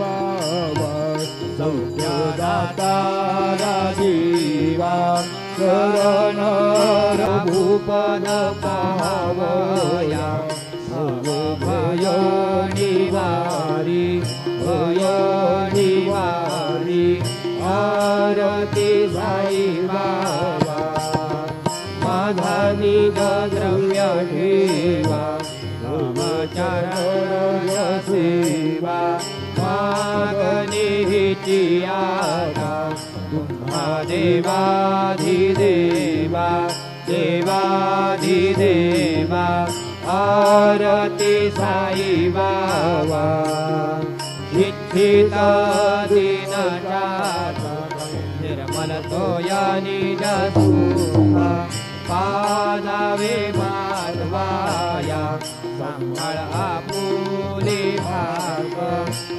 बाबा सौख्यदाता राजीवा शरण भूपद पावया भय निवारी आरती साई बाबा माधानी द्रव्य ठेवा चरण सेवा मागणी आता तुम्हा देवाधिदेवा देवाधिदेवा आरती साई बाबा इच्छित दीननाथ निर्मल तोया निज सुखा पादावे माधवाया सांभाळ आपुले भाग